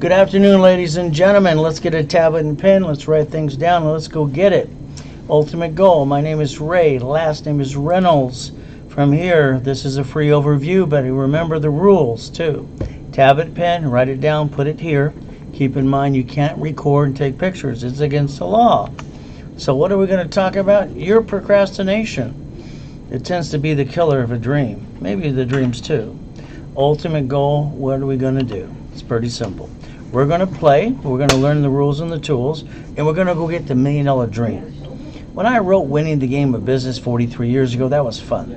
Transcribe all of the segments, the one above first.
Good afternoon, ladies and gentlemen. Let's get a tablet and pen. Let's write things down and let's go get it. Ultimate goal. My name is Ray. Last name is Reynolds. From here, this is a free overview, but remember the rules too. Tablet, pen, write it down, put it here. Keep in mind you can't record and take pictures. It's against the law. So what are we going to talk about? Your procrastination. It tends to be the killer of a dream. Maybe the dreams too. Ultimate goal. What are we going to do? It's pretty simple. We're going to play, we're going to learn the rules and the tools, and we're going to go get the $1 million dream. When I wrote Winning the Game of Business 43 years ago, that was fun.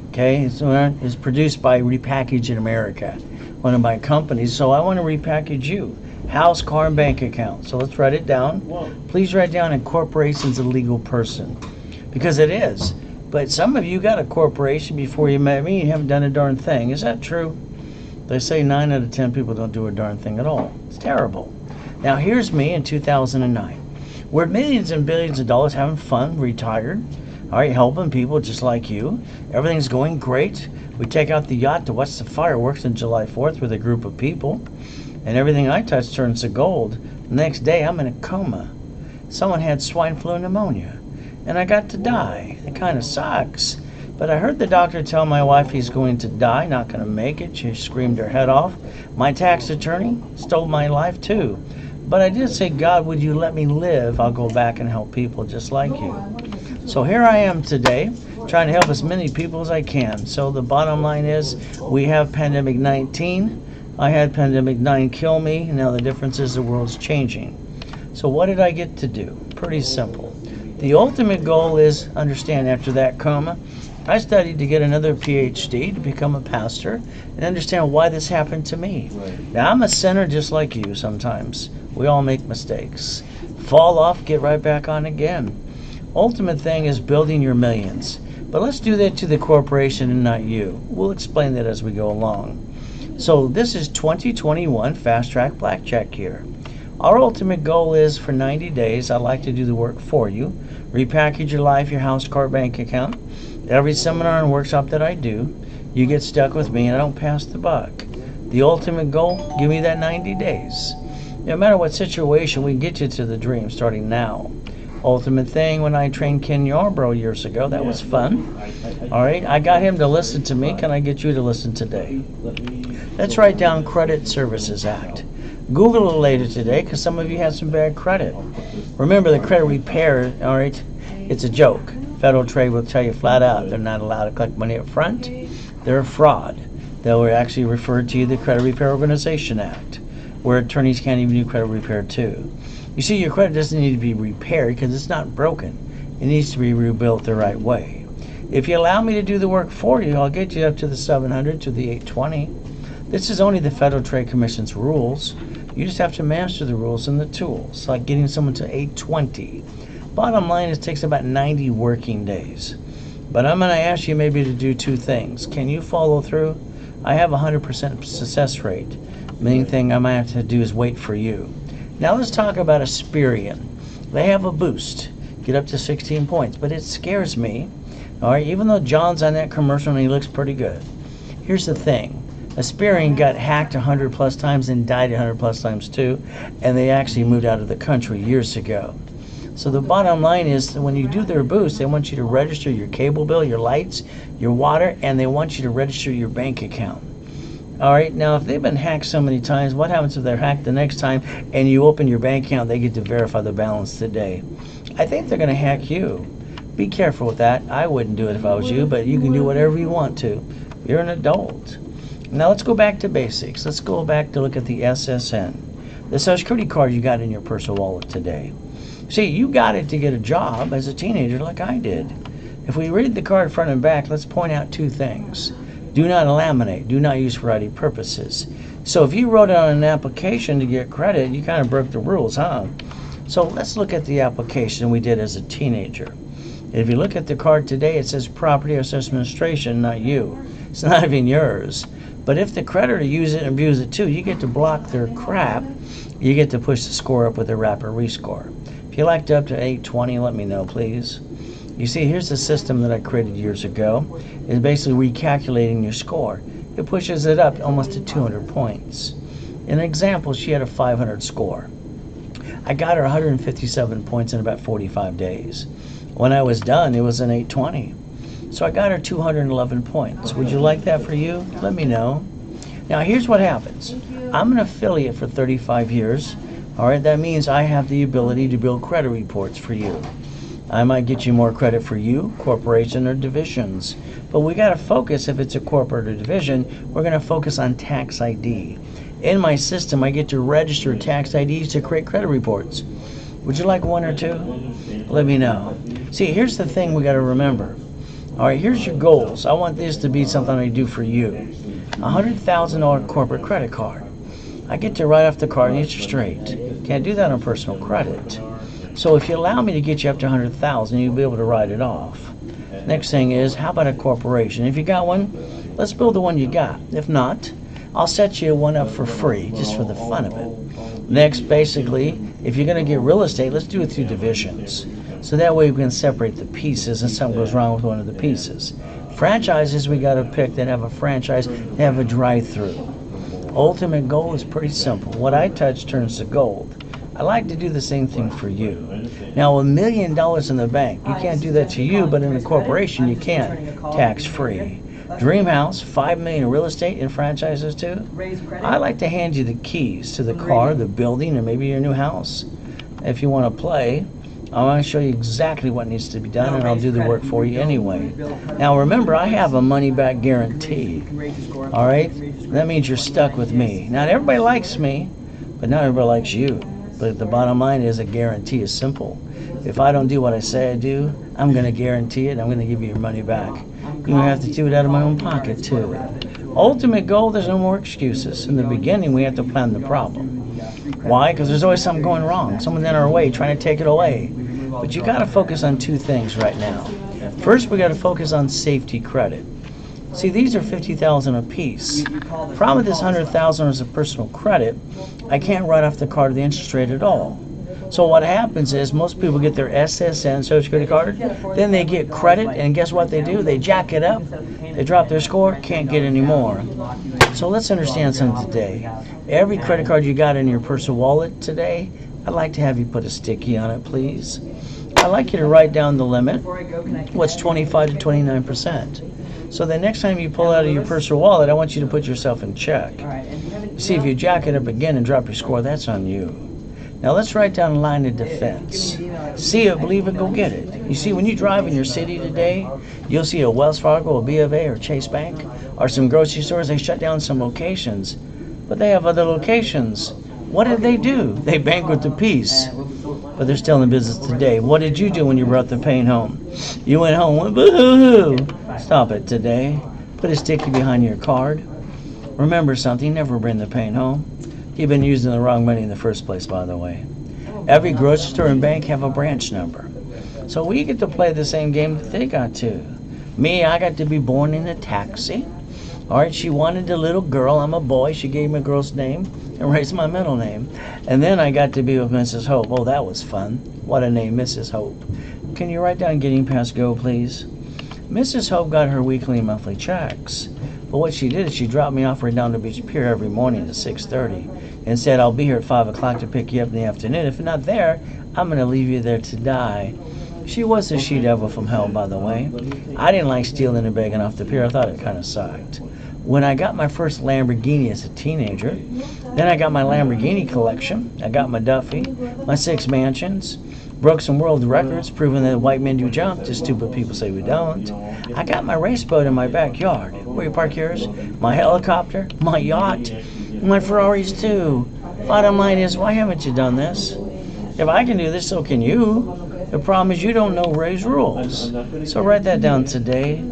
Okay, it's produced by Repackage America, one of my companies, so I want to repackage you. House, car, and bank account. So let's write it down. Please write down a corporation's a legal person, because it is. But some of you got a corporation before you met me, you haven't done a darn thing. Is that true? They say 9 out of 10 people don't do a darn thing at all. It's terrible. Now here's me in 2009. We're millions and billions of dollars having fun, retired, all right, helping people just like you. Everything's going great. We take out the yacht to watch the fireworks on July 4th with a group of people, and everything I touch turns to gold. The next day I'm in a coma. Someone had swine flu pneumonia, and I got to die. It kind of sucks. But I heard the doctor tell my wife he's going to die, not going to make it. She screamed her head off. My tax attorney stole my life too. But I did say, God, would you let me live? I'll go back and help people just like you. So here I am today, trying to help as many people as I can. So the bottom line is, we have pandemic 19. I had pandemic 9 kill me. Now the difference is the world's changing. So what did I get to do? Pretty simple. The ultimate goal is, understand, after that coma, I studied to get another PhD to become a pastor and understand why this happened to me. Now, I'm a sinner just like you sometimes. We all make mistakes. Fall off, get right back on again. Ultimate thing is building your millions. But let's do that to the corporation and not you. We'll explain that as we go along. So this is 2021 Fast Track Blackjack here. Our ultimate goal is for 90 days, I'd like to do the work for you. Repackage your life, your house, car, bank account. Every seminar and workshop that I do, you get stuck with me and I don't pass the buck. The ultimate goal, give me that 90 days. No matter what situation, we can get you to the dream starting now. Ultimate thing, when I trained Ken Yarbrough years ago, that was fun. All right, I got him to listen to me. Can I get you to listen today? Let's write down Credit Services Act. Google it later today because some of you have some bad credit. Remember the credit repair, all right, it's a joke. Federal Trade will tell you flat out they're not allowed to collect money up front. They're a fraud. They'll actually refer to you the Credit Repair Organization Act, where attorneys can't even do credit repair too. You see, your credit doesn't need to be repaired because it's not broken. It needs to be rebuilt the right way. If you allow me to do the work for you, I'll get you up to the 700 to the 820. This is only the Federal Trade Commission's rules. You just have to master the rules and the tools, like getting someone to 820. Bottom line is it takes about 90 working days. But I'm going to ask you maybe to do two things. Can you follow through? I have a 100% success rate. Main thing I might have to do is wait for you. Now let's talk about Experian. They have a boost. Get up to 16 points. But it scares me. All right, even though John's on that commercial and he looks pretty good. Here's the thing. Experian got hacked 100 plus times and died 100 plus times too. And they actually moved out of the country years ago. So the bottom line is that when you do their boost, they want you to register your cable bill, your lights, your water, and they want you to register your bank account. All right, now if they've been hacked so many times, what happens if they're hacked the next time and you open your bank account, they get to verify the balance today? I think they're going to hack you. Be careful with that. I wouldn't do it if I was you, but you can do whatever you want to. You're an adult. Now let's go back to basics. Let's go back to look at the SSN, the Social Security card you got in your personal wallet today. See, you got it to get a job as a teenager like I did. If we read the card front and back, let's point out two things. Do not laminate. Do not use for ID purposes. So if you wrote it on an application to get credit, you kind of broke the rules, huh? So let's look at the application we did as a teenager. If you look at the card today, it says Property Assessment Administration, not you. It's not even yours. But if the creditor uses it and abuse it too, you get to block their crap. You get to push the score up with a rapid rescore. If you liked up to 820, let me know, please. You see, here's the system that I created years ago. It's basically recalculating your score. It pushes it up almost to 200 points. An example, she had a 500 score. I got her 157 points in about 45 days. When I was done, it was an 820. So I got her 211 points. Would you like that for you? Let me know. Now here's what happens. I'm an affiliate for 35 years. All right, that means I have the ability to build credit reports for you. I might get you more credit for you, corporation or divisions. But we got to focus, if it's a corporate or division, we're going to focus on tax ID. In my system, I get to register tax IDs to create credit reports. Would you like one or two? Let me know. See, here's the thing we got to remember. All right, here's your goals. I want this to be something I do for you. $100,000 corporate credit card. I get to write off the card interest rate. Can't do that on personal credit. So if you allow me to get you up to $100,000, you'll be able to write it off. Next thing is, how about a corporation? If you got one, let's build the one you got. If not, I'll set you one up for free, just for the fun of it. Next, basically, if you're going to get real estate, let's do it through divisions. So that way we can separate the pieces and something goes wrong with one of the pieces. Franchises, we got to pick that have a franchise, that have a drive-through. Ultimate goal is pretty simple. What I touch turns to gold. I like to do the same thing for you. Now, $1 million in the bank, you can't do that to you, but in a corporation you can, tax-free. Dream house, $5 million in real estate and franchises too. I like to hand you the keys to the car, the building, or maybe your new house. If you want to play, I want to show you exactly what needs to be done, and I'll do the work for you anyway. Now remember, I have a money-back guarantee. All right? That means you're stuck with me. Not everybody likes me, but not everybody likes you. But the bottom line is, a guarantee is simple. If I don't do what I say I do, I'm going to guarantee it. I'm going to give you your money back. You're going to have to do it out of my own pocket too. Ultimate goal, there's no more excuses. In the beginning, we have to plan the problem. Why? Because there's always something going wrong. Someone's in our way trying to take it away. But you got to focus on two things right now. First, we got to focus on safety credit. See, these are $50,000 a piece. Problem with this $100,000 is a personal credit. I can't write off the card or the interest rate at all. So what happens is, most people get their SSN, Social Security card, then they get credit, and guess what they do? They jack it up, they drop their score, can't get any more. So let's understand something today. Every credit card you got in your personal wallet today, I'd like to have you put a sticky on it, please. I'd like you to write down the limit, what's 25 to 29%. So the next time you pull out of your personal wallet, I want you to put yourself in check. See, if you jack it up again and drop your score, that's on you. Now let's write down line of defense. See it, believe it, go get it. You see, when you drive in your city today, you'll see a Wells Fargo, a B of A, or Chase Bank, or some grocery stores. They shut down some locations, but they have other locations. What did they do? They bankrupt the piece, but they're still in business today. What did you do when you brought the pain home? You went home, went boo-hoo-hoo. Stop it today. Put a sticky behind your card. Remember something, never bring the pain home. You've been using the wrong money in the first place, by the way. Every grocery store and bank have a branch number. So we get to play the same game that they got to. Me, I got to be born in a taxi. All right, she wanted a little girl. I'm a boy. She gave me a girl's name and raised my middle name. And then I got to be with Mrs. Hope. Oh, that was fun. What a name, Mrs. Hope. Can you write down Getting Past Go, please? Mrs. Hope got her weekly and monthly checks. But what she did is she dropped me off right down to Beach Pier every morning at 6:30 and said, I'll be here at 5 o'clock to pick you up in the afternoon. If you're not there, I'm going to leave you there to die. She was a she-devil from hell, by the way. I didn't like stealing and begging off the pier. I thought it kind of sucked. When I got my first Lamborghini as a teenager, then I got my Lamborghini collection. I got my Duffy, my 6 mansions, broke some world records proving that white men do jump, just stupid people say we don't. I got my race boat in my backyard. Where you park yours? My helicopter, my yacht, my Ferraris too. Bottom line is, why haven't you done this? If I can do this, so can you. The problem is you don't know Ray's rules. So write that down today.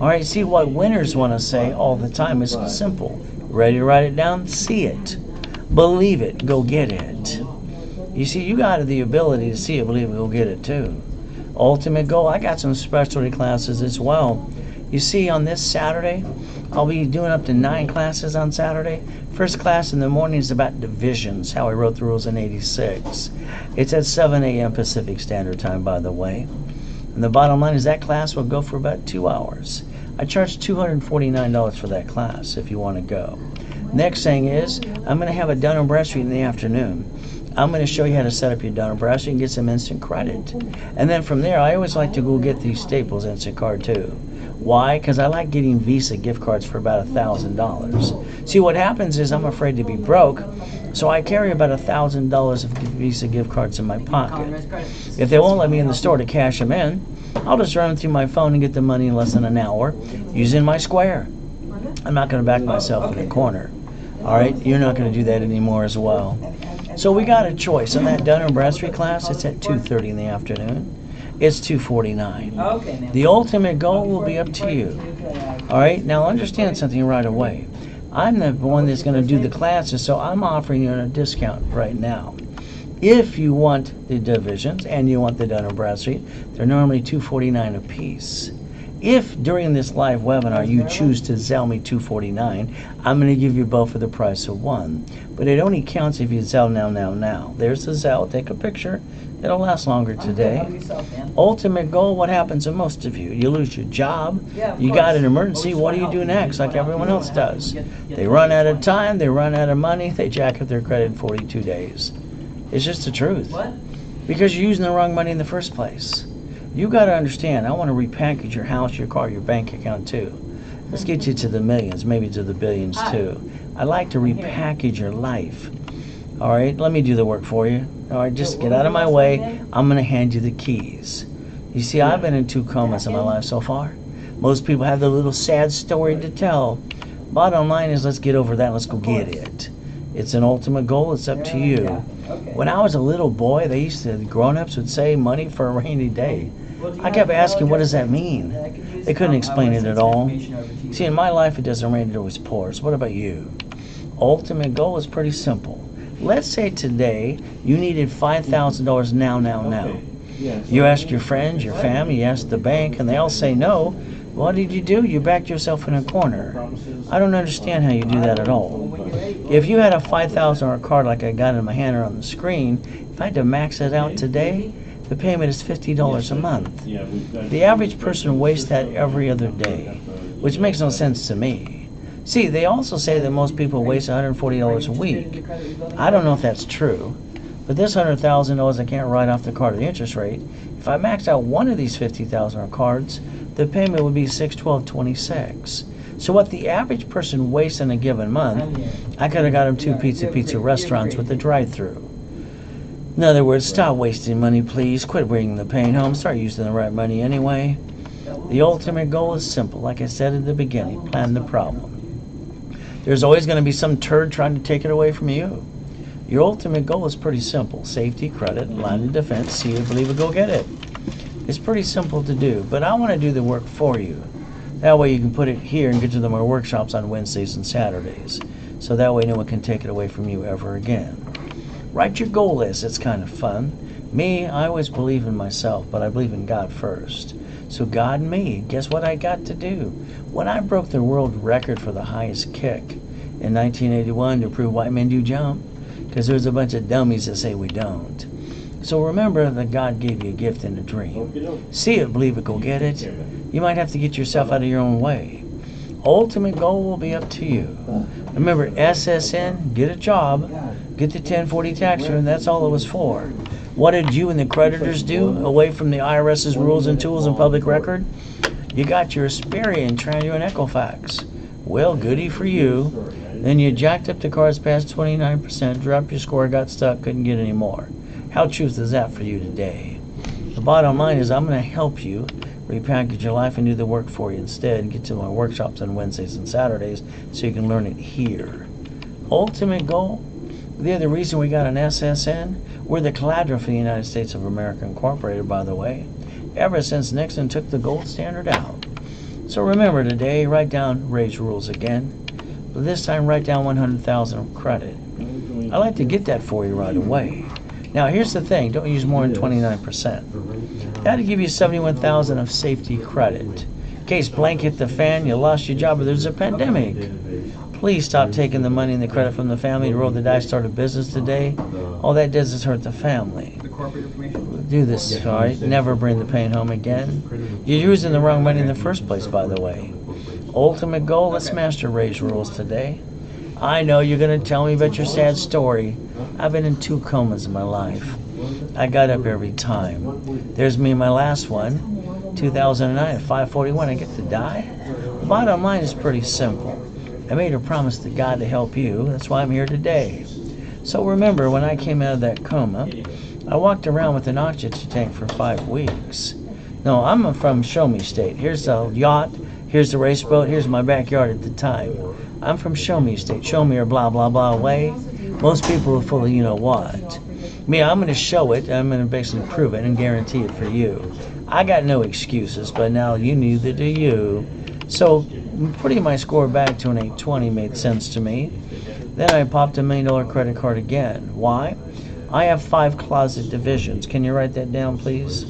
All right, see what winners want to say all the time is simple. Ready to write it down? See it. Believe it. Go get it. You see, you got the ability to see it, believe it, go get it too. Ultimate goal, I got some specialty classes as well. You see, on this Saturday, I'll be doing up to 9 classes on Saturday. First class in the morning is about divisions, how I wrote the rules in '86. It's at 7 a.m. Pacific Standard Time, by the way. And the bottom line is that class will go for about 2 hours. I charge $249 for that class if you want to go. Next thing is, I'm going to have a Dun & Bradstreet in the afternoon. I'm going to show you how to set up your Dun & Bradstreet and get some instant credit. And then from there, I always like to go get the Staples Instant Card too. Why? Because I like getting Visa gift cards for about $1,000. See, what happens is I'm afraid to be broke, so I carry about $1,000 of Visa gift cards in my pocket. If they won't let me in the store to cash them in, I'll just run them through my phone and get the money in less than an hour using my Square. I'm not going to back myself in a corner. All right? You're not going to do that anymore as well. So we got a choice. On that Dun & Bradstreet class, it's at 2:30 in the afternoon. It's $249. The ultimate goal will be up to you. All right? Now understand something right away. I'm the one that's going to do the classes, so I'm offering you a discount right now. If you want the divisions and you want the Dun & Bradstreet, they're normally $249 a piece. If during this live webinar you choose to Zelle me $249, I'm going to give you both for the price of one. But it only counts if you Zelle now. There's the Zelle. Take a picture. It'll last longer today. Ultimate goal, what happens to most of you? You lose your job. You got an emergency. What do you do next? Like everyone else does. They run out of time. They run out of money. They jack up their credit in 42 days. It's just the truth. Because you're using the wrong money in the first place. You got to understand, I want to repackage your house, your car, your bank account too. Let's get you to the millions, maybe to the billions too. I like to repackage your life. All right, let me do the work for you. All right, just get out of my way. I'm going to hand you the keys. You see, I've been in 2 comas in my life so far. Most people have the little sad story to tell. Bottom line is, let's get over that. Let's go get it. It's an ultimate goal. It's up to you. When I was a little boy, the grown-ups would say money for a rainy day. I kept asking, what does that mean? They couldn't explain it at all. See, in my life, it doesn't rain, it always pours. What about you? Ultimate goal is pretty simple. Let's say today you needed $5,000 now. You ask your friends, your family, you ask the bank, and they all say no. What did you do? You backed yourself in a corner. I don't understand how you do that at all. If you had a $5,000 card like I got in my hand or on the screen, if I had to max it out today, the payment is $50 a month. The average person wastes that every other day, which makes no sense to me. See, they also say that most people waste $140 a week. I don't know if that's true, but this $100,000 I can't write off the card at the interest rate. If I maxed out one of these $50,000 cards, the payment would be $612.26. So what the average person wastes in a given month, I could have got them 2 pizza restaurants with a drive-through. In other words, stop wasting money, please. Quit bringing the pain home. Start using the right money anyway. The ultimate goal is simple. Like I said at the beginning, plan the problem. There's always going to be some turd trying to take it away from you. Your ultimate goal is pretty simple. Safety, credit, line of defense, see it, believe it, go get it. It's pretty simple to do, but I want to do the work for you. That way you can put it here and get to my workshops on Wednesdays and Saturdays. So that way no one can take it away from you ever again. Write your goal list. It's kind of fun. Me, I always believe in myself, but I believe in God first. So God and me, guess what I got to do? When I broke the world record for the highest kick in 1981 to prove white men do jump, because there's a bunch of dummies that say we don't. So remember that God gave you a gift and a dream. See it, believe it, go get it. You might have to get yourself out of your own way. Ultimate goal will be up to you. Remember, SSN, get a job, get the 1040 tax return, that's all it was for. What did you and the creditors do away from the IRS's rules and tools and public record? You got your Experian, Tranio, and Equifax. Well, goody for you. Then you jacked up the cards past 29%, dropped your score, got stuck, couldn't get any more. How truth is that for you today? The bottom line is I'm going to help you repackage your life and do the work for you instead, and get to my workshops on Wednesdays and Saturdays so you can learn it here. Ultimate goal? The other reason we got an SSN, we're the collateral for the United States of America Incorporated, by the way, ever since Nixon took the gold standard out. So remember today, write down Ray's rules again, but this time write down 100,000 of credit. I like to get that for you right away. Now here's the thing, don't use more than 29%. That'll give you 71,000 of safety credit. In case blank hit the fan, you lost your job, or there's a pandemic. Please stop taking the money and the credit from the family to roll the dice, start a business today. All that does is hurt the family. Do this, all right? Never bring the pain home again. You're using the wrong money in the first place, by the way. Ultimate goal, let's master Ray's rules today. I know you're going to tell me about your sad story. I've been in 2 comas in my life. I got up every time. There's me in my last one, 2009 at 5:41. I get to die. The bottom line is pretty simple. I made a promise to God to help you. That's why I'm here today. So remember, when I came out of that coma, I walked around with an oxygen tank for 5 weeks. No, I'm from Show Me State. Here's the yacht. Here's the race boat. Here's my backyard at the time. I'm from Show Me State. Show me or blah, blah, blah way. Most people are full of you-know-what. Me, I'm going to show it. I'm going to basically prove it and guarantee it for you. I got no excuses, but now you neither do you. So putting my score back to an 820 made sense to me. Then I popped a $1 million credit card again. Why? I have 5 closet divisions. Can you write that down, please?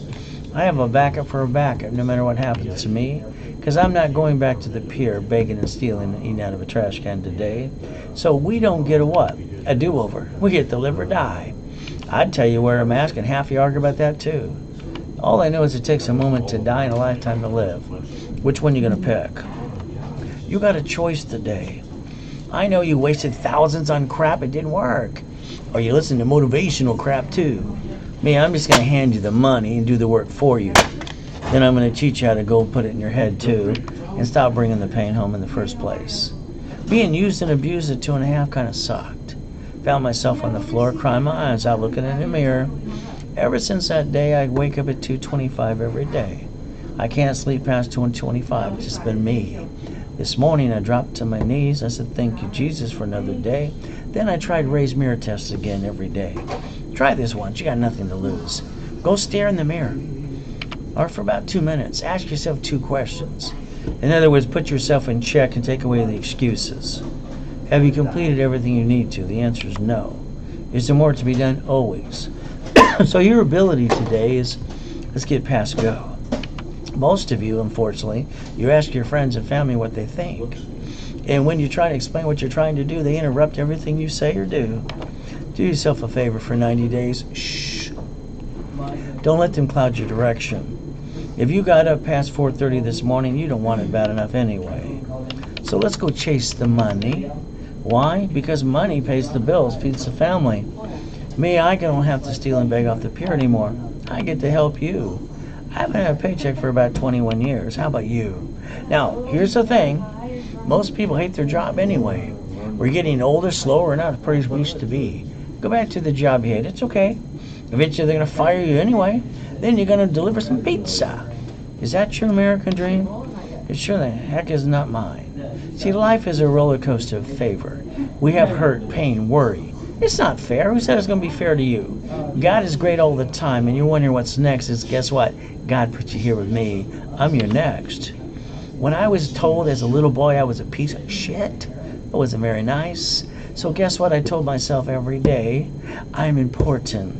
I have a backup for a backup, no matter what happens to me, because I'm not going back to the pier begging and stealing and eating out of a trash can today. So we don't get a what? A do-over. We get to live or die. I'd tell you wear a mask, and half you argue about that too. All I know is it takes a moment to die and a lifetime to live. Which one you gonna pick? You got a choice today. I know you wasted thousands on crap, it didn't work. Or you listen to motivational crap too. Me, I'm just gonna hand you the money and do the work for you. Then I'm gonna teach you how to go put it in your head too, and stop bringing the pain home in the first place. Being used and abused at 2.5 kind of sucked. Found myself on the floor crying my eyes out looking in the mirror. Ever since that day, I wake up at 2:25 every day. I can't sleep past 2:25, it's just been me. This morning I dropped to my knees. I said, thank you, Jesus, for another day. Then I tried raised mirror tests again every day. Try this once, you got nothing to lose. Go stare in the mirror. Or for about 2 minutes, ask yourself 2 questions. In other words, put yourself in check and take away the excuses. Have you completed everything you need to? The answer is no. Is there more to be done? Always. So your ability today is, let's get past go. Most of you, unfortunately, you ask your friends and family what they think. And when you try to explain what you're trying to do, they interrupt everything you say or do. Do yourself a favor for 90 days. Shh. Don't let them cloud your direction. If you got up past 4:30 this morning, you don't want it bad enough anyway. So let's go chase the money. Why? Because money pays the bills, feeds the family. Me, I don't have to steal and beg off the pier anymore. I get to help you. I haven't had a paycheck for about 21 years. How about you? Now, here's the thing. Most people hate their job anyway. We're getting older, slower, not as pretty as we used to be. Go back to the job you hate. It's okay. Eventually they're going to fire you anyway. Then you're going to deliver some pizza. Is that your American dream? It sure the heck is not mine. See, life is a roller coaster of favor. We have hurt, pain, worry. It's not fair. Who said it's going to be fair to you? God is great all the time, and you're wondering what's next. Is guess what? God put you here with me. I'm your next. When I was told as a little boy I was a piece of shit, it wasn't very nice. So guess what I told myself every day? I'm important.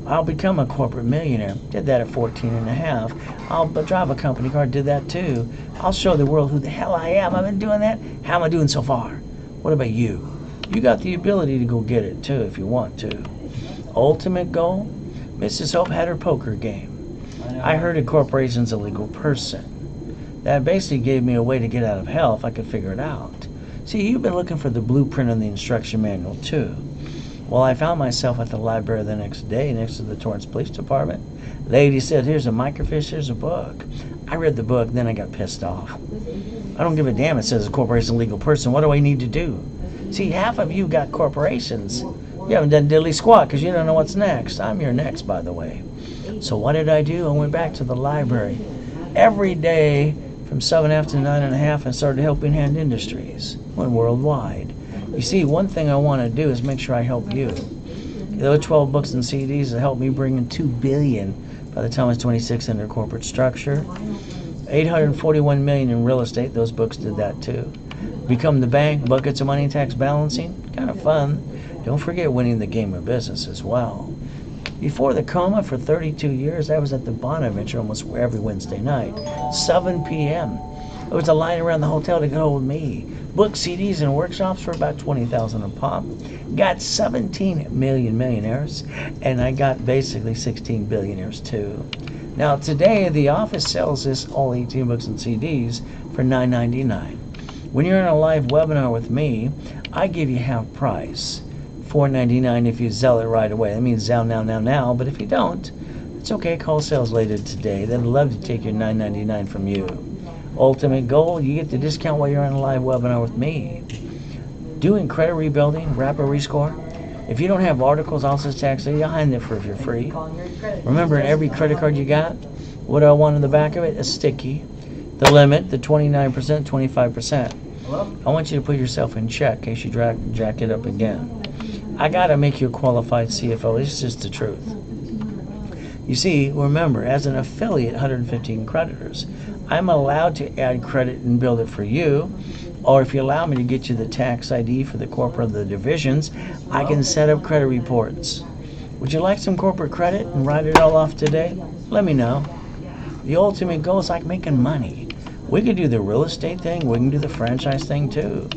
I'll become a corporate millionaire. Did that at 14 and a half. I'll drive a company car. Did that too. I'll show the world who the hell I am. I've been doing that. How am I doing so far? What about you? You got the ability to go get it too if you want to. Ultimate goal? Mrs. Hope had her poker game. I heard a corporation's a legal person. That basically gave me a way to get out of hell if I could figure it out. See, you've been looking for the blueprint on the instruction manual too. Well, I found myself at the library the next day next to the Torrance Police Department. Lady said, here's a microfiche, here's a book. I read the book, then I got pissed off. I don't give a damn it says a corporation legal person. What do I need to do? See, half of you got corporations. You haven't done diddly squat because you don't know what's next. I'm your next, by the way. So what did I do? I went back to the library. Every day from 7.5 to 9.5 and started helping Hand Industries. Went worldwide. You see, one thing I want to do is make sure I help you. There were 12 books and CDs that helped me bring in $2 billion by the time I was 26 in their corporate structure. $841 million in real estate. Those books did that too. Become the bank, buckets of money, tax balancing. Kind of fun. Don't forget winning the game of business as well. Before the coma for 32 years, I was at the Bonaventure almost every Wednesday night, 7 p.m. There was a line around the hotel to get hold of me. Books, CDs, and workshops for about $20,000 a pop. Got 17 million millionaires, and I got basically 16 billionaires too. Now today, the office sells this all 18 books and CDs for $9.99. When you're in a live webinar with me, I give you half price. $4.99 if you Zelle it right away. That means Zelle now. But if you don't, it's okay. Call sales later today. They'd love to take your $9.99 from you. Ultimate goal, you get the discount while you're on a live webinar with me. Doing credit rebuilding, rapid rescore. If you don't have articles, also tax, you'll hand it for if you're free. Remember, in every credit card you got, what do I want on the back of it? A sticky. The limit, the 29%, 25%. I want you to put yourself in check in case you jack it up again. I got to make you a qualified CFO. It's just the truth. You see, remember, as an affiliate, 115 creditors, I'm allowed to add credit and build it for you. Or if you allow me to get you the tax ID for the corporate of the divisions, I can set up credit reports. Would you like some corporate credit and write it all off today? Let me know. The ultimate goal is like making money. We can do the real estate thing. We can do the franchise thing too.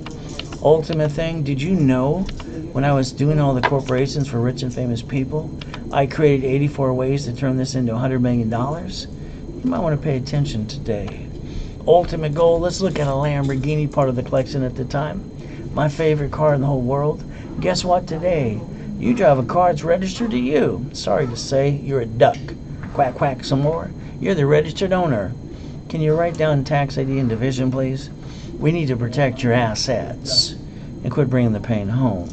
Ultimate thing, did you know when I was doing all the corporations for rich and famous people, I created 84 ways to turn this into $100 million? You might want to pay attention today. Ultimate goal, let's look at a Lamborghini, part of the collection at the time. My favorite car in the whole world. Guess what today? You drive a car that's registered to you. Sorry to say, you're a duck. Quack, quack some more. You're the registered owner. Can you write down tax ID and division, please? We need to protect your assets and quit bringing the pain home.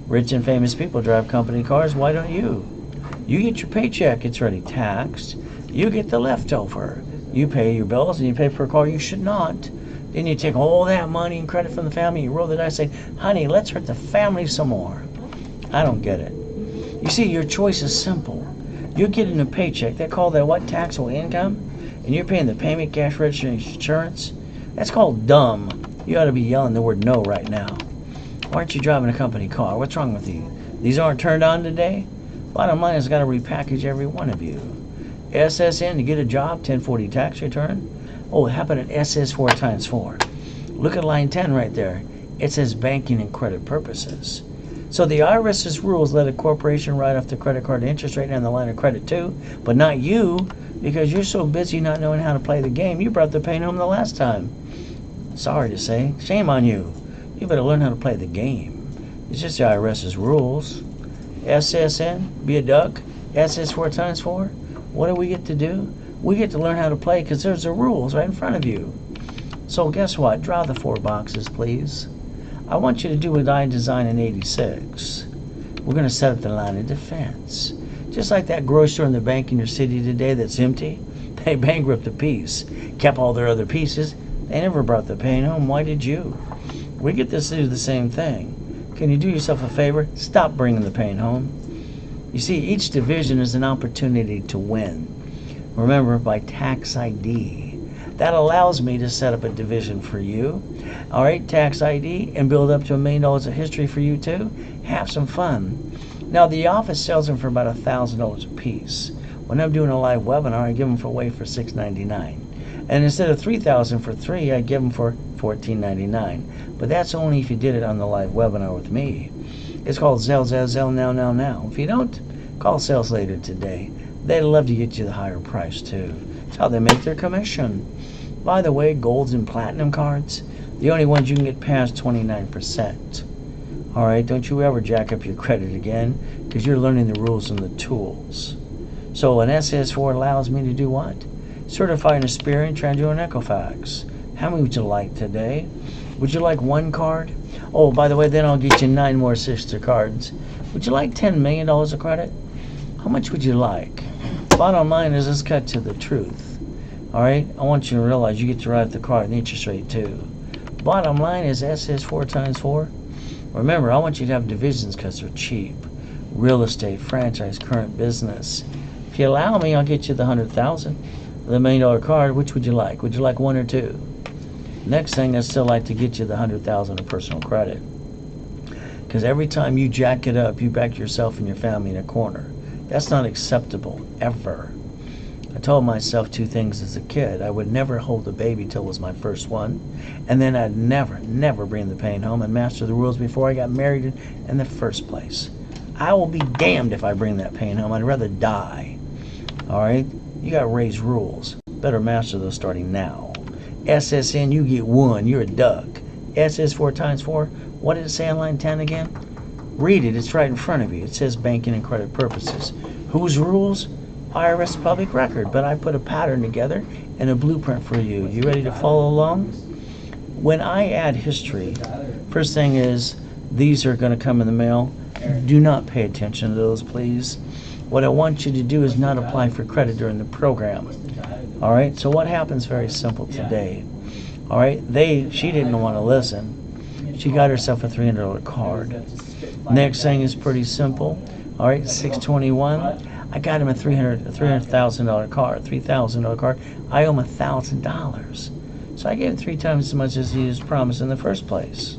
Rich and famous people drive company cars. Why don't you? You get your paycheck. It's already taxed. You get the leftover. You pay your bills and you pay for a car you should not. Then you take all that money and credit from the family. You roll the dice and say, honey, let's hurt the family some more. I don't get it. You see, your choice is simple. You're getting a paycheck. They call that what? Taxable income? And you're paying the payment, cash register, and insurance? That's called dumb. You ought to be yelling the word no right now. Why aren't you driving a company car? What's wrong with you? These aren't turned on today? Bottom line is, got to repackage every one of you. SSN to get a job, 1040 tax return. Oh, how about an SS4 times 4? Look at line 10 right there. It says banking and credit purposes. So the IRS's rules let a corporation write off the credit card interest rate and the line of credit too, but not you, because you're so busy not knowing how to play the game. You brought the pain home the last time. Sorry to say, shame on you. You better learn how to play the game. It's just the IRS's rules. SSN, be a duck. SS4 times 4. What do we get to do? We get to learn how to play because there's the rules right in front of you. So guess what? Draw the 4 boxes, please. I want you to do what I designed in '86. We're going to set up the line of defense. Just like that grocery store and the bank in your city today that's empty. They bankrupted a piece, kept all their other pieces. They never brought the pain home. Why did you? We get to do the same thing. Can you do yourself a favor? Stop bringing the pain home. You see, each division is an opportunity to win. Remember, by tax ID. That allows me to set up a division for you. All right, tax ID, and build up to $1 million of history for you too. Have some fun. Now, the office sells them for about $1,000 a piece. When I'm doing a live webinar, I give them away for $6.99. And instead of $3,000 for 3, I give them for $14.99. But that's only if you did it on the live webinar with me. It's called Zelle now. If you don't, call sales later today. They'd love to get you the higher price too. That's how they make their commission. By the way, golds and platinum cards, the only ones you can get past 29%. All right, don't you ever jack up your credit again, because you're learning the rules and the tools. So an SS4 allows me to do what? Certify an Experian, Tranjo, and Equifax. How many would you like today? Would you like 1 card? Oh, by the way, then I'll get you 9 more sister cards. Would you like $10 million of credit? How much would you like? Bottom line is, let's cut to the truth. All right, I want you to realize you get to write the card and the interest rate too. Bottom line is SS4 times 4. Remember, I want you to have divisions because they're cheap. Real estate, franchise, current business. If you allow me, I'll get you the $100,000, the $1 million card. Which would you like? Would you like 1 or 2? Next thing, I'd still like to get you the $100,000 of personal credit. Because every time you jack it up, you back yourself and your family in a corner. That's not acceptable, ever. I told myself 2 things as a kid. I would never hold a baby till it was my first one. And then I'd never bring the pain home and master the rules before I got married in the first place. I will be damned if I bring that pain home. I'd rather die. All right? You got to raise rules. Better master those starting now. SSN, you get 1. You're a duck. S is 4 times 4. What did it say on line 10 again? Read it. It's right in front of you. It says banking and credit purposes. Whose rules? IRS public record. But I put a pattern together and a blueprint for you. You ready to follow along? When I add history, first thing is these are going to come in the mail. Do not pay attention to those, please. What I want you to do is not apply for credit during the program. All right? So what happens? Very simple today. All right? She didn't want to listen. She got herself a $300 card. Next thing is pretty simple. All right, 621. I got him a $300,000 card, $3,000 card. I owe him $1,000. So I gave him 3 times as much as he was promised in the first place.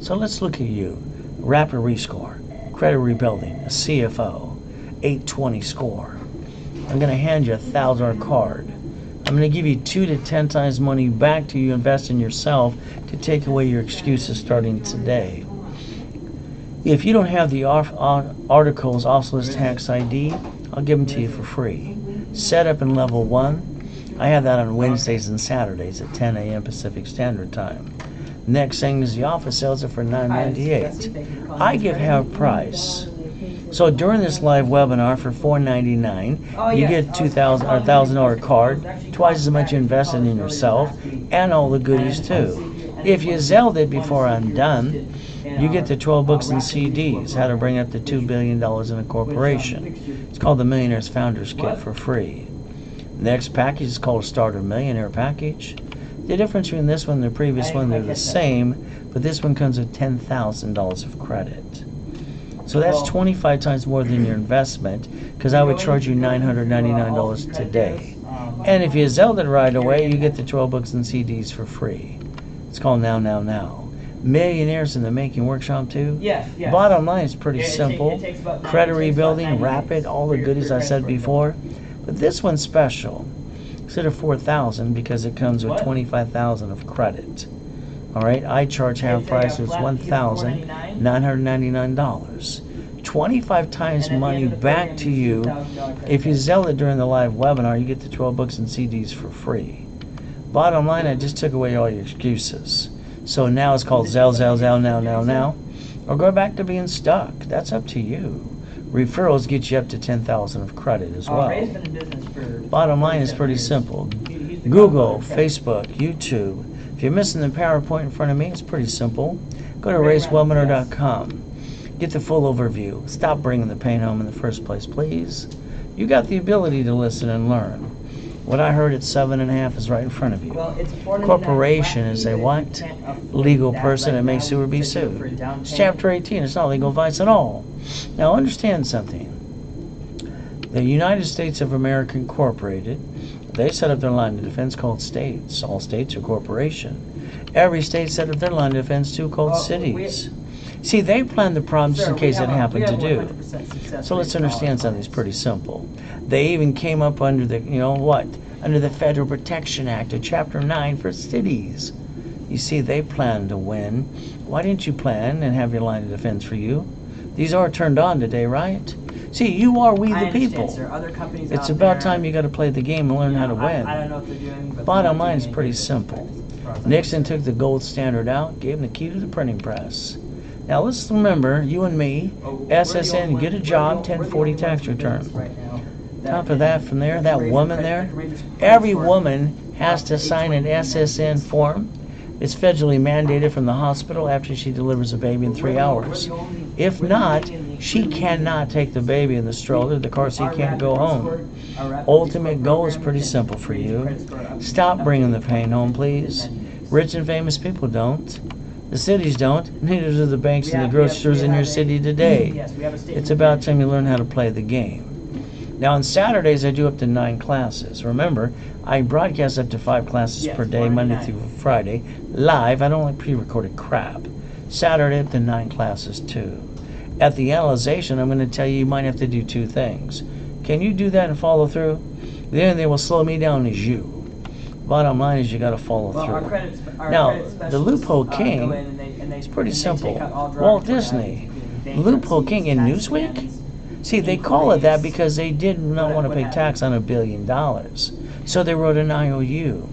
So let's look at you. Rapid rescore, credit rebuilding, a CFO, 820 score. I'm going to hand you a $1,000 card. I'm going to give you 2 to 10 times money back to you, invest in yourself to take away your excuses starting today. If you don't have the articles Oscillus Tax ID, I'll give them to you for free. Set up in level 1. I have that on Wednesdays and Saturdays at 10 a.m. Pacific Standard Time. Next thing is the office sells it for $9.98. I give half price. So during this live webinar for $4.99, you get $1,000 card, twice as much invested in yourself, and all the goodies too. If you Zelled it before I'm done, you get the 12 books and CDs, how to bring up to $2 billion in a corporation. It's called the Millionaire's Founders Kit for free. Next package is called a Starter Millionaire package. The difference between this one and the previous one, they're the same, but this one comes with $10,000 of credit. So that's 25 times more than your investment, because I would charge you $999 today. And if you Zelled it right away, you get the 12 books and CDs for free. It's called Now, Now, Now. Millionaires in the Making Workshop too. Bottom line is pretty simple. Credit rebuilding, rapid, all the goodies I said before. But this one's special. Instead of $4,000 because it comes with $25,000 of credit. All right, I charge half price, so it's $1,999. 25 times money back to you. If you Zell it during the live webinar, you get the 12 books and CDs for free. Bottom line, I just took away all your excuses. So now it's called Zell, now. Or go back to being stuck. That's up to you. Referrals get you up to $10,000 of credit as well. Bottom line is pretty simple. Google, Facebook, YouTube. If you're missing the PowerPoint in front of me, it's pretty simple. Go to racewebinar.com. Get the full overview. Stop bringing the pain home in the first place, please. You got the ability to listen and learn. What I heard at 7.5 is right in front of you. Corporation is a what? Legal person that may sue or be sued. It's Chapter 18. It's not legal advice at all. Now understand something. The United States of America Incorporated, they set up their line of defense called states. All states are corporation. Every state set up their line of defense too called cities. See, they planned the problem just in case it happened to do. So let's understand something that's pretty simple. They even came up under the, under the Federal Protection Act of Chapter 9 for cities. You see, they planned to win. Why didn't you plan and have your line of defense for you? These are turned on today, right? See, you are we the people. It's about time you got to play the game and learn how to win. I don't know if they're doing, but bottom line is pretty simple. Nixon took the gold standard out, gave him the key to the printing press. Now let's remember, you and me, SSN, get a job, 1040 tax return. Top of that, from there, that woman there, every woman has to sign an SSN form. It's federally mandated from the hospital after she delivers a baby in 3 hours. If not, she cannot take the baby in the stroller. The car seat can't go home. Ultimate goal is pretty simple for you. Stop bringing the pain home, please. Rich and famous people don't. The cities don't. Neither do the banks and the grocery stores in your city today. It's about time you learn how to play the game. Now on Saturdays I do up to 9 classes. Remember, I broadcast up to 5 classes per day, Monday through Friday, live. I don't like pre-recorded crap. Saturday up to 9 classes too. At the analyzation, I'm going to tell you you might have to do 2 things. Can you do that and follow through? The only thing that will slow me down is you. Bottom line is you got to follow through. Now, the Loophole King is pretty simple. Walt Disney, Loophole King in Newsweek? See, they call it that because they did not want to pay tax on $1 billion. So they wrote an IOU.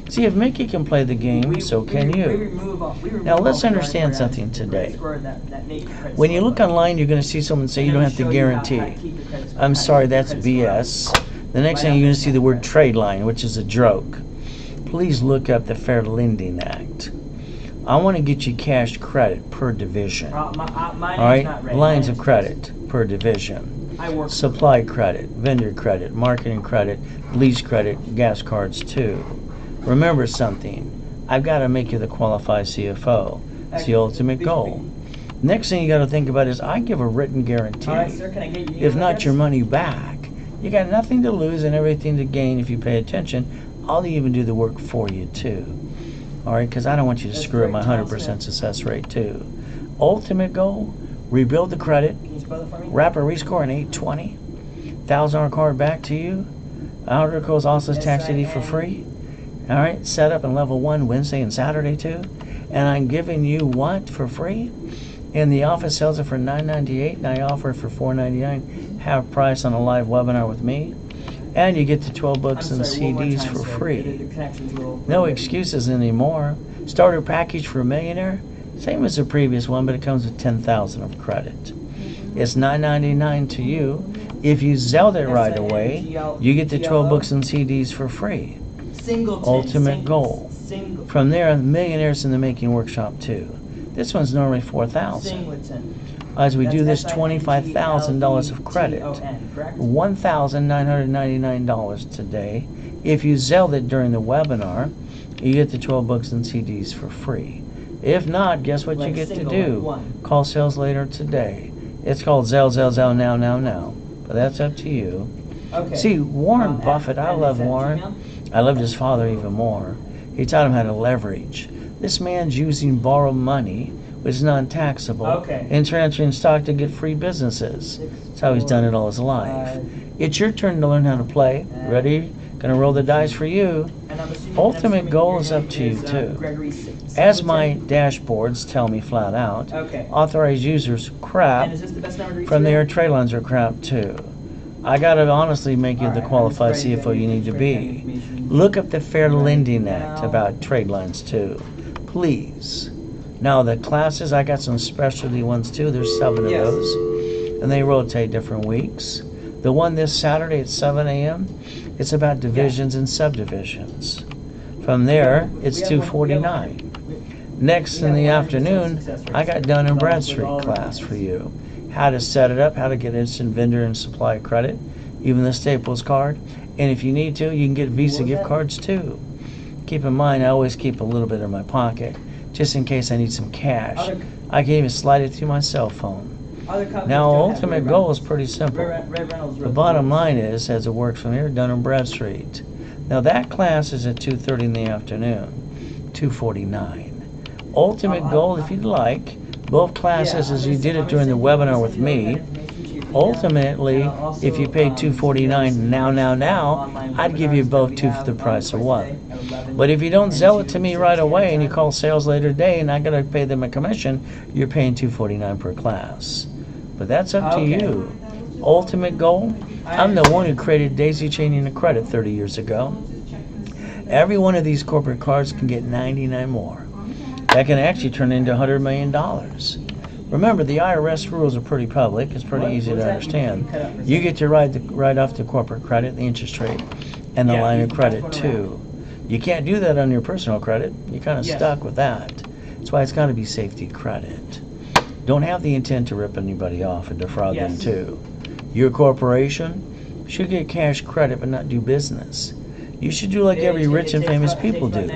See, if Mickey can play the game, so can you. Now let's understand something today. When you look online, you're going to see someone say you don't have to guarantee. I'm sorry, that's BS. The next thing you're going to see the word trade line, which is a joke. Please look up the Fair Lending Act. I want to get you cash credit per division. All right, lines of credit per division. Supply credit, vendor credit, marketing credit, lease credit, gas cards too. Remember something. I've got to make you the qualified CFO. It's the ultimate goal. Next thing you got to think about is I give a written guarantee. If not your money back, you got nothing to lose and everything to gain if you pay attention. I'll even do the work for you too. All right, because I don't want you to screw up my 100% success rate too. Ultimate goal, rebuild the credit, wrap a rescore in 820, $1,000 card back to you. Article is also tax ID for free. All right, set up in level 1 Wednesday and Saturday too. And I'm giving you what for free? And the office sells it for $9.98 and I offer it for $4.99, half price on a live webinar with me. And you get the 12 books and CDs for free. No excuses anymore. Starter package for Millionaire, same as the previous one, but it comes with $10,000 of credit. It's $9.99 to you. If you Zelled it right away, you get the 12 books and CDs for free. Ultimate goal. From there, Millionaires in the Making workshop too. This one's normally $4,000. As we do this, $25,000 of credit, $1,999 today. If you Zelled it during the webinar, you get the 12 books and CDs for free. If not, guess what you get to do? Call sales later today. It's called Zell now. But that's up to you. See, Warren Buffett, I love Warren. I loved his father even more. He taught him how to leverage. This man's using borrowed money, which is non-taxable, and transferring stock to get free businesses. That's how he's done it all his life. It's your turn to learn how to play. Ready? Gonna roll the dice for you. Ultimate goal is up to you too. As my dashboards tell me flat out, authorized users crap. From there, trade lines are crap too. I gotta honestly make you the qualified CFO you need to be. Look up the Fair Lending Act about trade lines too, please. Now the classes, I got some specialty ones too. There's 7 of those, and they rotate different weeks. The one this Saturday at 7 a.m., it's about divisions and subdivisions. From there, it's $249. Next in the afternoon, I got Dun & Bradstreet class for you. How to set it up, how to get instant vendor and supply credit, even the Staples card. And if you need to, you can get Visa gift cards too. Keep in mind, I always keep a little bit in my pocket, just in case I need some cash. I can even slide it through my cell phone. Now, ultimate goal is pretty simple. The bottom line is, as it works from here, Dun & Bradstreet. Now, that class is at 2:30 in the afternoon, $249. Ultimate goal, if you'd like, both classes as you did it during the webinar with me. Ultimately, if you paid $249 now, I'd give you both two for the price of one. But if you don't Zell it to me right away and you call sales later today and I gotta pay them a commission, you're paying $249 per class. But that's up to you. Ultimate goal, I'm the one who created daisy chaining of credit 30 years ago. Every one of these corporate cards can get 99 more. That can actually turn into $100 million. Remember, the IRS rules are pretty public. It's pretty easy to understand. You get to write off the corporate credit, the interest rate, and the line of credit too. You can't do that on your personal credit. You're kind of stuck with that. That's why it's got to be safety credit. Don't have the intent to rip anybody off and defraud them too. Your corporation should get cash credit but not do business. You should do like every rich and famous people do.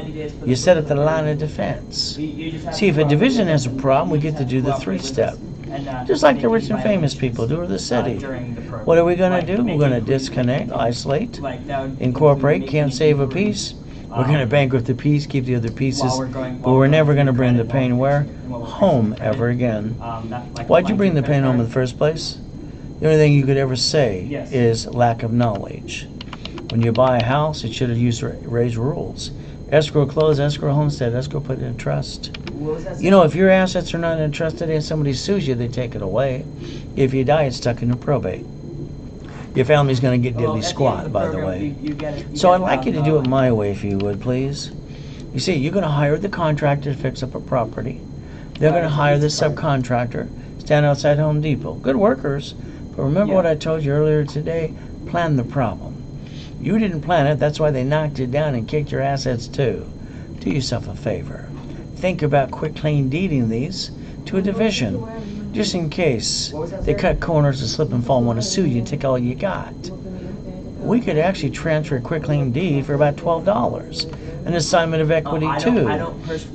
You set up the line of defense. See, if a division has a problem, we get to do the 3-step. Just like the rich and famous people do, or the city. What are we going to do? We're going to disconnect, isolate, incorporate, can't save a piece. We're going to bankrupt the piece, keep the other pieces, but we're never going to bring the pain where? Home ever again. Why'd you bring the pain home in the first place? The only thing you could ever say is lack of knowledge. When you buy a house, it should have used raised rules. Escrow close, escrow homestead, escrow put in trust. You know, if your assets are not entrusted and somebody sues you, they take it away. If you die, it's stuck in a probate. Your family's going to get diddly squat, by the way. So I'd like you to do it my way, if you would, please. You see, you're going to hire the contractor to fix up a property. They're going to hire the subcontractor, stand outside Home Depot. Good workers. But remember what I told you earlier today? Plan the problem. You didn't plan it. That's why they knocked you down and kicked your assets too. Do yourself a favor. Think about quick claim deeding these to a division, just in case they cut corners and slip and fall and want to sue you, take all you got. We could actually transfer a quick claim deed for about $12. An assignment of equity too.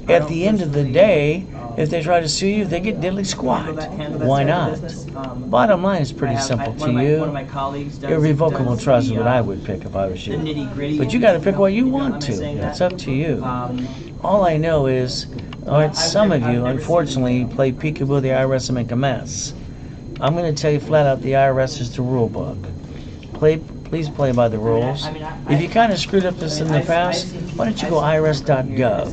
At the end of the day, if they try to sue you, they get diddly squat. Why not? Bottom line is pretty simple to you. Irrevocable trust is what I would pick if I was you. But you got to pick what you want to. It's up to you. All I know is, some of you, unfortunately, play peekaboo with the IRS and make a mess. I'm going to tell you flat out, the IRS is the rule book. Please play by the rules. If you kind of screwed up this in the past, why don't you go irs.gov,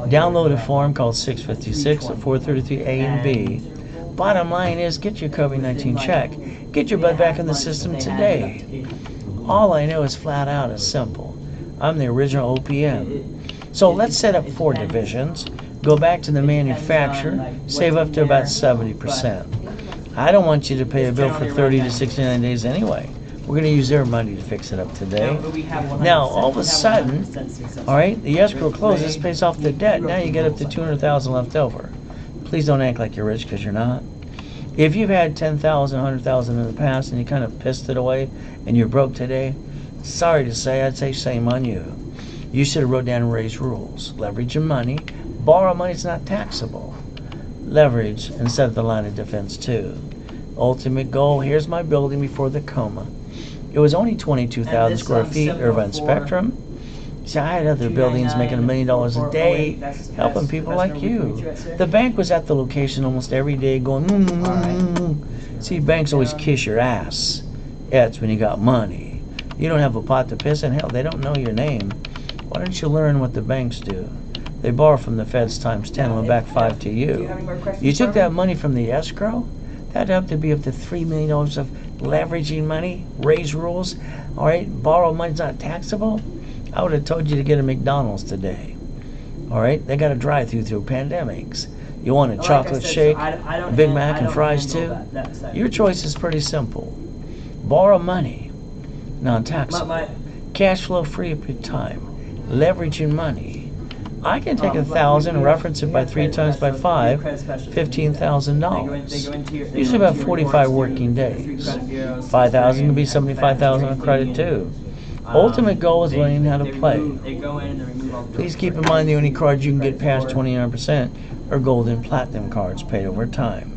download a form called 656 or 433A and B. Bottom line is, get your COVID-19 check. Get your butt back in the system today. All I know is flat out is simple. I'm the original OPM. So let's set up 4 divisions, go back to the manufacturer, save up to about 70%. I don't want you to pay a bill for 30 to 69 days anyway. We're going to use their money to fix it up today. Now, all of a sudden, the escrow closes, pays off the debt. Now you get up to $200,000 left over. Please don't act like you're rich, because you're not. If you've had $10,000, $100,000 in the past and you kind of pissed it away and you're broke today, sorry to say, I'd say shame on you. You should have wrote down and raised rules. Leverage your money. Borrow money is not taxable. Leverage instead of the line of defense too. Ultimate goal, here's my building before the coma. It was only 22,000 square feet, Irvine Spectrum. See, I had other buildings making $1 million a day, helping people like you. The bank was at the location almost every day going, See, banks always kiss your ass. That's when you got money. You don't have a pot to piss in. Hell, they don't know your name. Why don't you learn what the banks do? They borrow from the feds times 10 and back 5 to you. You took that money from the escrow? That'd have to be up to $3 million of leveraging money, raise rules, borrow money's not taxable. I would have told you to get a McDonald's today. They got a drive-through through pandemics. You want a chocolate shake, a Big Mac and fries too? Your choice is pretty simple. Borrow money, non-taxable, cash flow free of your time, leveraging money. I can take 1,000, reference it by 3 times by 5, $15,000. Usually about 45 working days. 5,000 can be 75,000 on credit too. Ultimate goal is learning how to play. Please keep in mind the only cards you can get past 29% are gold and platinum cards paid over time.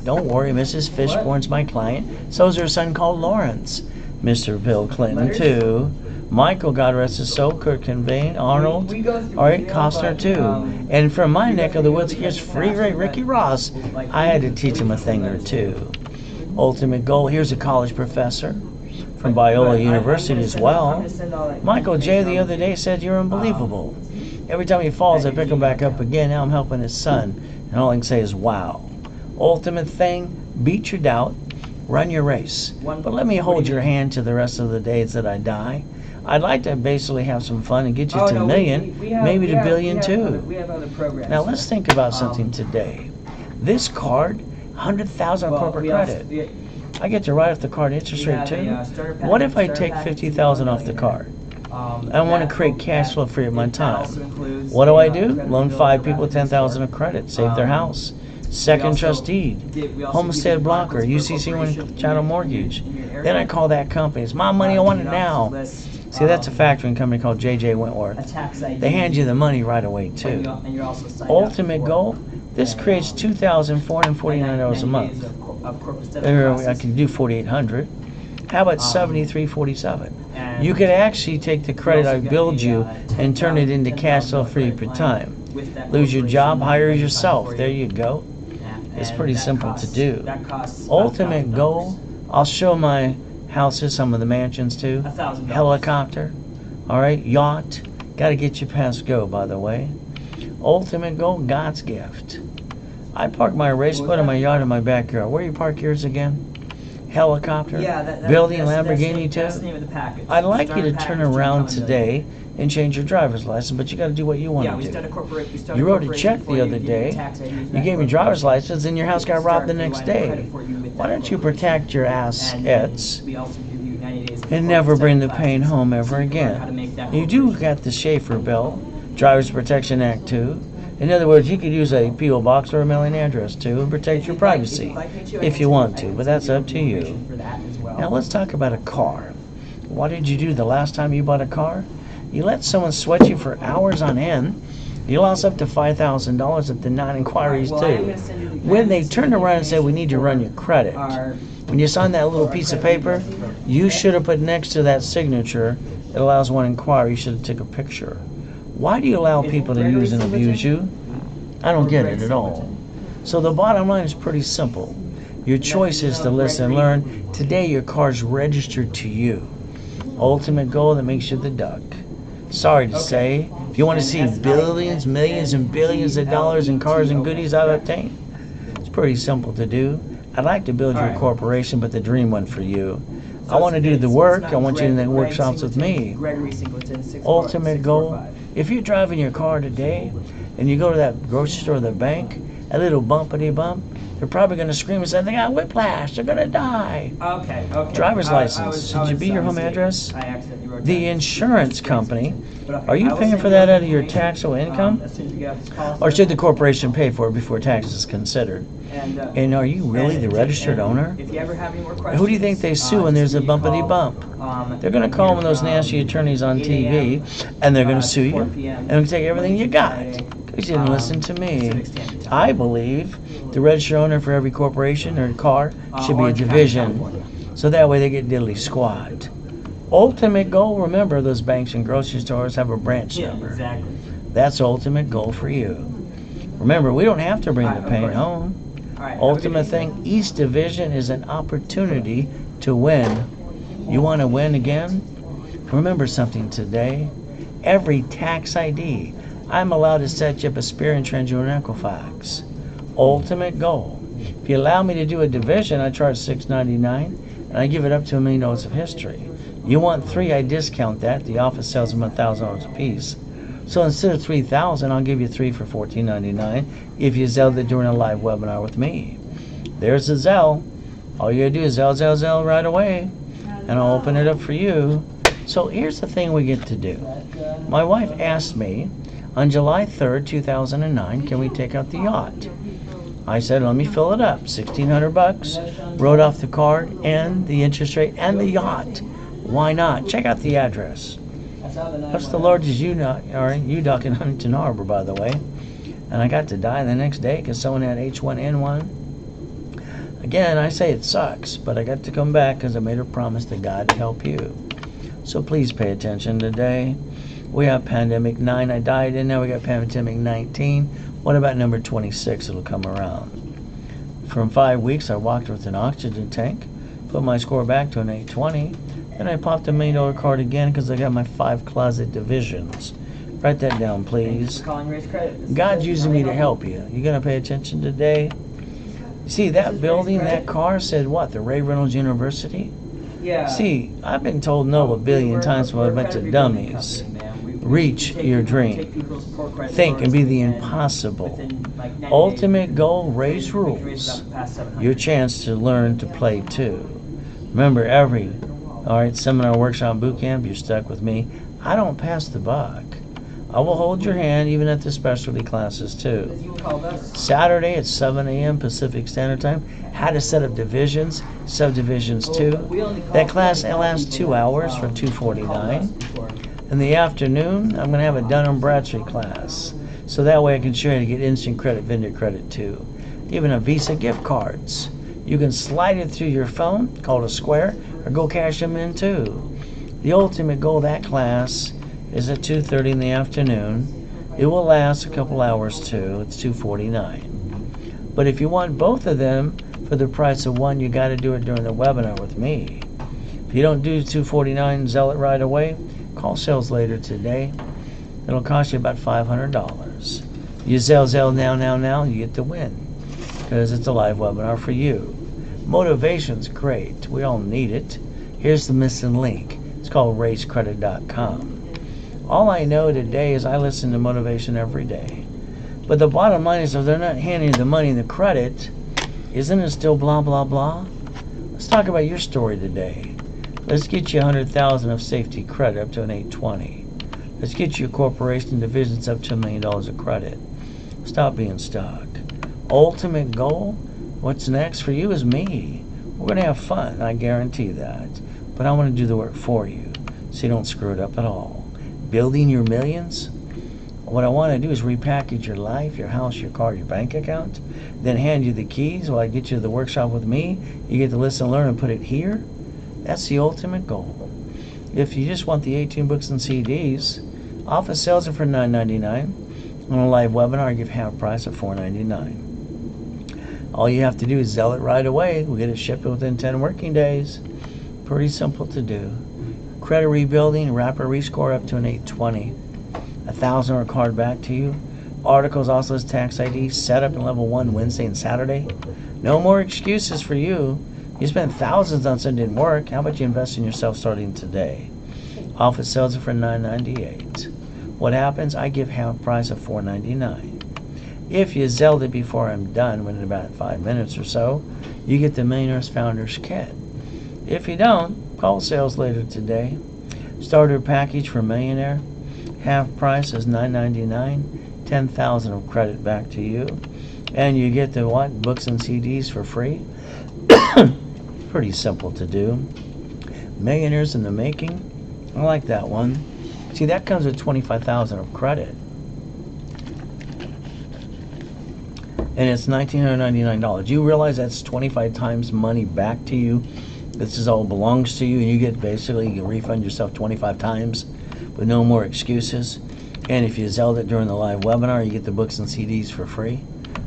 Don't worry, Mrs. Fishborn's my client. So is her son called Lawrence. Mr. Bill Clinton too. Michael, God rest his soul, Kurt Cobain, Arnold, Costner too. And from my neck of the woods, here's Freeway Ricky Ross. I had to teach him a thing or two. Ultimate goal, here's a college professor from Biola University as well. Michael J. the other day said, you're unbelievable. Every time he falls, I pick him back up again. Now I'm helping his son. And all I can say is, wow. Ultimate thing, beat your doubt, run your race. But let me hold your hand to the rest of the days that I die. I'd like to basically have some fun and get you to a million, maybe to billion too. Now let's think about something today. This card, 100,000 corporate credit. I get to write off the card interest rate too. What if I take 50,000 off the card? I want to create cash flow free of my time. What do? Loan 5 people 10,000 of credit, save their house. Second trust deed, homestead blocker, UCC one chattel mortgage. Then I call that company. It's my money, I want it now. See, that's a factoring company called J.J. Wentworth. They hand you the money right away, too. Ultimate goal, this creates $2,449 a month. I can do $4,800. How about $7,347? You could actually take the credit I billed you and turn it into cash flow free per time. Lose your job, hire yourself. There you go. It's pretty simple to do. Ultimate goal, I'll show my houses, some of the mansions too. Helicopter, yacht. Got to get you past go, by the way. Ultimate goal, God's gift. I park my race boat and my yacht in my backyard. Where you park yours again? helicopter, Yeah, building that's Lamborghini that's the too. name of the package. I'd like Start you to the turn package around become a today millionaire. and change your driver's license, but you got to do what you want Yeah, to we do. start a corporate. We start You a wrote a corporation check for the other you, give you day. tax ID for You that gave me corporation. driver's license, and your house We got robbed the start next line of day. credit for you with Why that don't you corporation. protect your And then assets we also give you 90 days of and corporate never bring the study pain classes home so ever you can learn how to again? make that You do corporation. got the Schaefer bill, Driver's Protection Act too. In other words, you could use a P.O. box or a mailing address too and protect your privacy if you want to, but that's up to you. Now let's talk about a car. What did you do the last time you bought a car? You let someone sweat you for hours on end. You lost up to $5,000 at the non-inquiries too. When they turned around and said, we need to run your credit, when you signed that little piece of paper, you should have put next to that signature, it allows one inquiry, you should have took a picture. Why do you allow people to use and abuse you? I don't get it at all. So the bottom line is pretty simple. Your choice is to listen and learn. Today your car's registered to you. Ultimate goal that makes you the duck. Sorry to say, if you want to see billions, millions, and billions of dollars in cars and goodies I've obtained, it's pretty simple to do. I'd like to build your corporation, but the dream one for you. I want to do the work. I want you in the workshops with me. Ultimate goal. If you're driving your car today and you go to that grocery store or the bank, a little bumpity bump, they're probably going to scream and say, they got whiplash, they're going to die. Okay. Driver's license. Should you be your home address? I accidentally wrote The down. insurance company, are you paying for that out of your taxable income? As soon as we get off this call, Or should the corporation pay for it before tax is considered? And are you really the registered owner? If you ever have any more questions, Who do you think they sue when there's a bumpity bump? They're going to call one of those nasty attorneys on TV, and they're going to sue you, and they're going to take everything you got, because you didn't listen to me. I believe the registered owner for every corporation or car should be a division, so that way they get diddly squat. Ultimate goal, remember, those banks and grocery stores have a branch number. Exactly. That's ultimate goal for you. Remember, we don't have to bring the pain home. Ultimate thing, each division is an opportunity to win. You want to win again? Remember something today. Every tax ID, I'm allowed to set you up Experian, Treasury, and Equifax. Ultimate goal. If you allow me to do a division, I charge $6.99, and I give it up to $1 million of history. You want 3, I discount that. The office sells them $1,000 a piece. So instead of $3,000, I'll give you 3 for $14.99 if you Zelle it during a live webinar with me. There's the Zelle. All you gotta do is Zelle right away, and I'll open it up for you. So here's the thing we get to do. My wife asked me on July 3rd, 2009, can we take out the yacht? I said, let me fill it up. $1,600, wrote off the card and the interest rate and the yacht. Why not? Check out the address. That's the largest U-Dock in Huntington Harbor, by the way. And I got to die the next day because someone had H1N1. Again, I say it sucks, but I got to come back because I made a promise to God to help you. So please pay attention today. We have pandemic 9 I died in, now we got pandemic 19. What about number 26? It'll come around. From 5 weeks, I walked with an oxygen tank, put my score back to an 820, and I popped $1 million card again because I got my 5 closet divisions. Write that down, please. God's using me to help you. You gonna pay attention today? See, that building, that car said what? The Reynolds University? Yeah. See, I've been told no a billion times by a bunch of dummies. Reach your dream. Think and be the impossible. Ultimate goal, raise rules. Your chance to learn to play too. Remember, every seminar, workshop, boot camp, you're stuck with me. I don't pass the buck. I will hold your hand even at the specialty classes too. Saturday at 7 a.m. Pacific Standard Time. How to set up divisions, subdivisions too. That class lasts 2 hours for $249. In the afternoon, I'm going to have a Dun & Bradstreet class. So that way I can show you how to get instant credit, vendor credit too. Even a Visa gift cards. You can slide it through your phone, call it a Square, or go cash them in too. The ultimate goal of that class is at 2:30 in the afternoon. It will last a couple hours too. It's $249. But if you want both of them for the price of one, you got to do it during the webinar with me. If you don't do $249, sell it right away, call sales later today. It'll cost you about $500. You Zelle now, you get the win because it's a live webinar for you. Motivation's great. We all need it. Here's the missing link. It's called raisecredit.com. All I know today is I listen to motivation every day. But the bottom line is if they're not handing you the money and the credit, isn't it still blah, blah, blah? Let's talk about your story today. Let's get you 100,000 of safety credit up to an 820. Let's get you a corporation divisions up to $1 million of credit. Stop being stuck. Ultimate goal, what's next for you is me. We're going to have fun, I guarantee that. But I want to do the work for you so you don't screw it up at all. Building your millions, what I want to do is repackage your life, your house, your car, your bank account, then hand you the keys while I get you to the workshop with me. You get to listen, learn, and put it here. That's the ultimate goal. If you just want the 18 books and CDs, office sales are for $9.99. On a live webinar, I give half price of $4.99. All you have to do is Zelle it right away. We'll get it shipped within 10 working days. Pretty simple to do. Credit rebuilding, rapid rescore up to an 820. $1,000 or card back to you. Articles also has tax ID. Set up in level 1 Wednesday and Saturday. No more excuses for you. You spent thousands on something that didn't work. How about you invest in yourself starting today? Office sales are for $9.98. What happens? I give half price of $4.99. If you Zelled it before I'm done, within about 5 minutes or so, you get the Millionaire's Founders Kit. If you don't, call sales later today. Starter package for Millionaire. Half price is $9.99. $10,000 of credit back to you. And you get the what? Books and CDs for free. Pretty simple to do. Millionaires in the Making. I like that one. See, that comes with $25,000 of credit. And it's $1,999. You realize that's 25 times money back to you. This is all belongs to you, and you get basically, you refund yourself 25 times with no more excuses. And if you Zelled it during the live webinar, you get the books and CDs for free.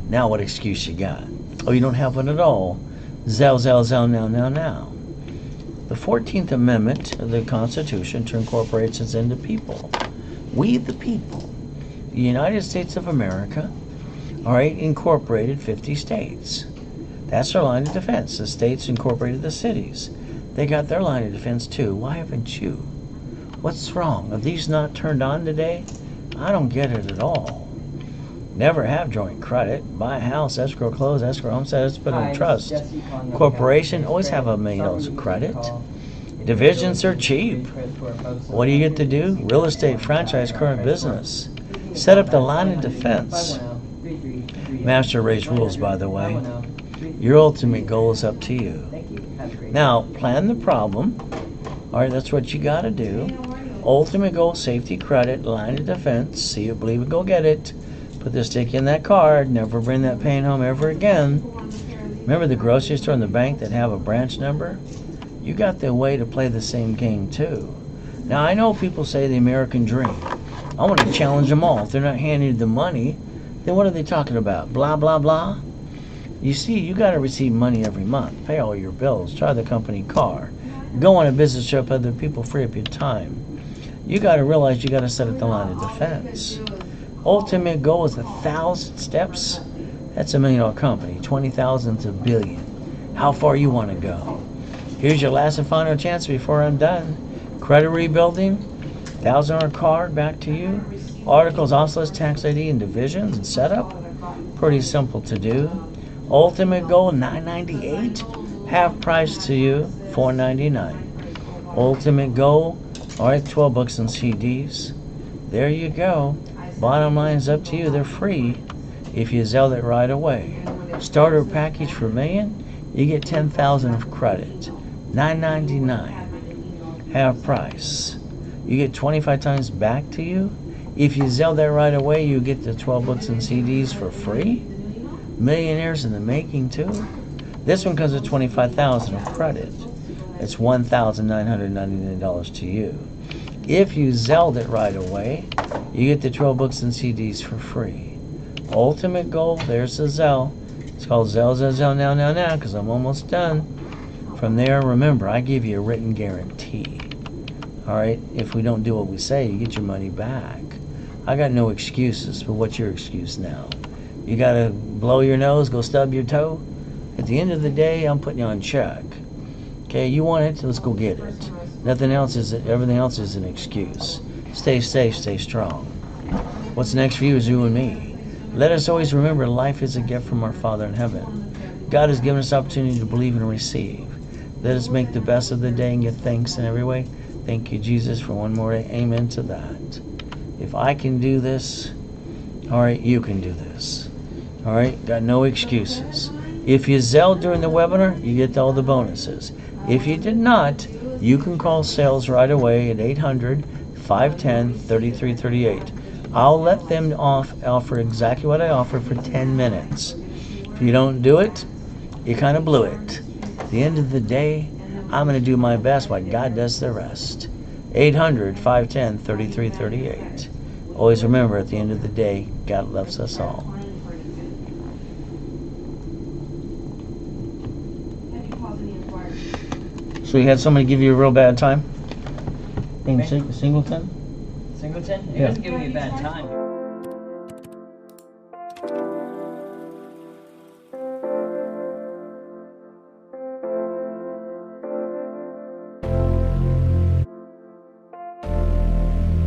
Now what excuse you got? Oh, you don't have one at all. Zell, now. The 14th Amendment of the Constitution to incorporate us into people. We the people. The United States of America, all right, incorporated 50 states. That's their line of defense. The states incorporated the cities. They got their line of defense too. Why haven't you? What's wrong? Are these not turned on today? I don't get it at all. Never have joint credit. Buy a house, escrow close, escrow homestead, put in trust. Corporation, always have $1 million of credit. Divisions are cheap. What do you get to do? Real estate, franchise, current business. Set up the line of defense. Master race rules, by the way. Your ultimate goal is up to you. Now, plan the problem. All right, that's what you got to do. Ultimate goal, safety, credit, line of defense. See it, believe it, go get it. Put the stick in that card. Never bring that pain home ever again. Remember the grocery store and the bank that have a branch number? You got the way to play the same game too. Now, I know people say the American dream. I want to challenge them all. If they're not handing you the money, then what are they talking about? Blah, blah, blah. You see, you got to receive money every month. Pay all your bills. Drive the company car. Go on a business trip, other people, free up your time. You got to realize you got to set up the line of defense. Ultimate goal is 1,000 steps. That's $1 million company. 20,000 to $1 billion. How far you want to go? Here's your last and final chance before I'm done. Credit rebuilding. $1,000 card back to you. Articles, oscillators, tax ID, and divisions and setup. Pretty simple to do. Ultimate goal, $9.98. Half price to you, $4.99. Ultimate goal, all right, 12 books and CDs. There you go. Bottom line is up to you. They're free if you Zelle it right away. Starter package for $1 million, you get 10,000 of credit. $9.99. Half price. You get 25 times back to you. If you Zelle that right away, you get the 12 books and CDs for free. Millionaires in the Making too. This one comes with 25,000 of credit. It's $1,999 to you. If you Zelled it right away, you get the 12 books and CDs for free. Ultimate goal, there's the Zelle. It's called Zelle now, because I'm almost done. From there, remember, I give you a written guarantee. All right, if we don't do what we say, you get your money back. I got no excuses, but what's your excuse now? You got to blow your nose, go stub your toe, At the end of the day, I'm putting you on check. Okay, you want it, let's go get it. Everything else is an excuse. Stay safe, stay strong. What's next for you is you and me. Let us always remember life is a gift from our Father in heaven. God has given us opportunity to believe and receive. Let us make the best of the day and give thanks in every way. Thank you, Jesus, for one more day. Amen to that. If I can do this, all right, you can do this. All right, got no excuses. If you Zelled during the webinar, you get all the bonuses. If you did not, you can call sales right away at 800-510-3338. I'll let them offer exactly what I offer for 10 minutes. If you don't do it, you kind of blew it. At the end of the day, I'm going to do my best while God does the rest. 800-510-3338. Always remember, at the end of the day, God loves us all. So you had somebody give you a real bad time? Named Singleton? Singleton? He Yeah. doesn't give me a bad time.